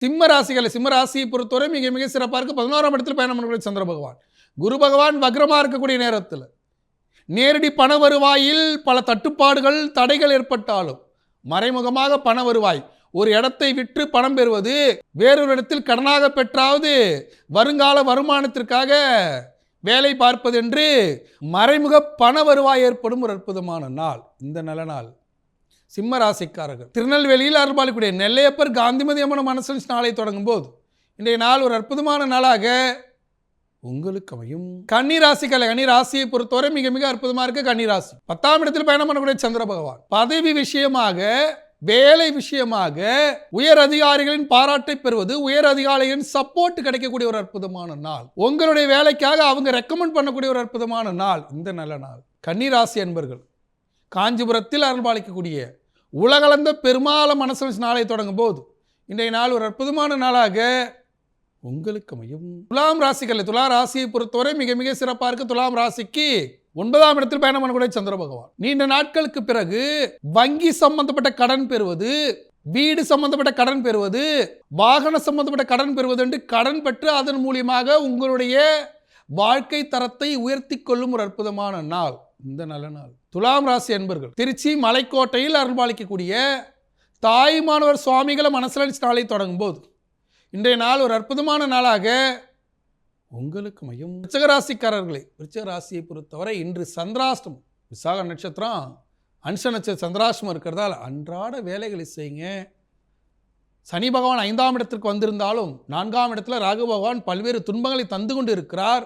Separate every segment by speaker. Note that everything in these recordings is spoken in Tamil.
Speaker 1: சிம்ம ராசியை பொறுத்தவரை மிக மிக சிறப்பாக இருக்கு. 11ஆம் இடத்தில் பயணம் பண்ணக்கூடிய சந்திர பகவான். குரு பகவான் வக்ரமா இருக்கக்கூடிய நேரத்தில் நேரடி பண வருவாயில் பல தட்டுப்பாடுகள் தடைகள் ஏற்பட்டாலும் மறைமுகமாக பண வருவாய், ஒரு இடத்தை விற்று பணம் பெறுவது, வேறொரு இடத்தில் கடனாக பெற்றாவது வருங்கால வருமானத்திற்காக வேலை பார்ப்பது என்று மறைமுக பண வருவாய் ஏற்படும் ஒரு அற்புதமான நாள் இந்த நல்ல நாள். சிம்ம ராசிக்காரர்கள் திருநெல்வேலியில் அருள்பாலிக்கூடிய நெல்லையப்பர் காந்திமதி அம்மன் மனசல் நாளை தொடங்கும் போது இன்றைய நாள் ஒரு அற்புதமான நாளாக உங்களுக்கு அமையும். கன்னிராசியை பொறுத்தவரை மிக மிக அற்புதமா இருக்கு. கன்னிராசி 10ஆம் இடத்தில் பயணம் பண்ணக்கூடிய சந்திர பகவான் பதவி விஷயமாக, வேலை விஷயமாக உயர் அதிகாரிகளின் பாராட்டை பெறுவது, உயர் அதிகாரிகளின் சப்போர்ட் கிடைக்கக்கூடிய ஒரு அற்புதமான நாள். உங்களுடைய வேலைக்காக அவங்க ரெக்கமெண்ட் பண்ணக்கூடிய ஒரு அற்புதமான நாள் இந்த நல்ல நாள். கன்னிராசி அன்பர்கள் காஞ்சிபுரத்தில் அருள்பாலிக்கக்கூடிய உலகளந்த பெருமாள மனசல் நாளை தொடங்கும் போது இன்றைய நாள் ஒரு அற்புதமான நாளாக உங்களுக்கு அமையும். துலாம் ராசியை பொறுத்தவரை மிக மிக சிறப்பாக இருக்கு. துலாம் ராசிக்கு 9ஆம் இடத்தில் பயணம் பண்ணக்கூடிய சந்திர பகவான் நீண்ட நாட்களுக்கு பிறகு வங்கி சம்பந்தப்பட்ட கடன் பெறுவது, வீடு சம்பந்தப்பட்ட கடன் பெறுவது, வாகன சம்பந்தப்பட்ட கடன் பெறுவது என்று கடன் பெற்று அதன் மூலியமாக உங்களுடைய வாழ்க்கை தரத்தை உயர்த்தி கொள்ளும் ஒரு அற்புதமான நாள் இந்த நல்ல நாள். துலாம் ராசி அன்பர்கள் திருச்சி மலைக்கோட்டையில் அருள்பாலிக்கக்கூடிய தாய்மானவர் சுவாமிகளை மனசல் நாளை தொடங்கும் போது இன்றைய நாள் ஒரு அற்புதமான நாளாக உங்களுக்கு மையம். விருச்சிக ராசிக்காரர்களே, விருச்சிக ராசியை பொறுத்தவரை இன்று சந்திராஷ்டமம், விசாக நட்சத்திரம் அன்ஷ நட்சத்திரம் சந்திராஷ்டமம் இருக்கிறதால் அன்றாட வேலைகளை செய்யுங்க. சனி பகவான் 5ஆம் இடத்திற்கு வந்திருந்தாலும் 4ஆம் இடத்துல ராகு பகவான் பல்வேறு துன்பங்களை தந்து கொண்டு இருக்கிறார்.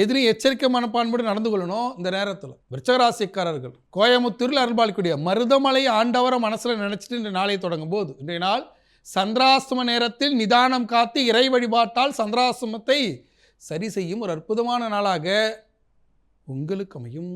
Speaker 1: எதிரி எச்சரிக்கை மனப்பான்போடு நடந்து கொள்ளணும். இந்த நேரத்தில் விருச்சிக ராசிக்காரர்கள் கோயமுத்தூரில் அருள்பாலிக்கூடிய மருதமலை ஆண்டவரை மனசில் நினைச்சிட்டு இந்த நாளை தொடங்கும் போது இன்றைய நாள் சந்திராஷ்டம நேரத்தில் நிதானம் காத்து இறை வழிபாட்டால் சந்திராஷ்டமத்தை சரி செய்யும் ஒரு அற்புதமான நாளாக உங்களுக்கு அமையும்.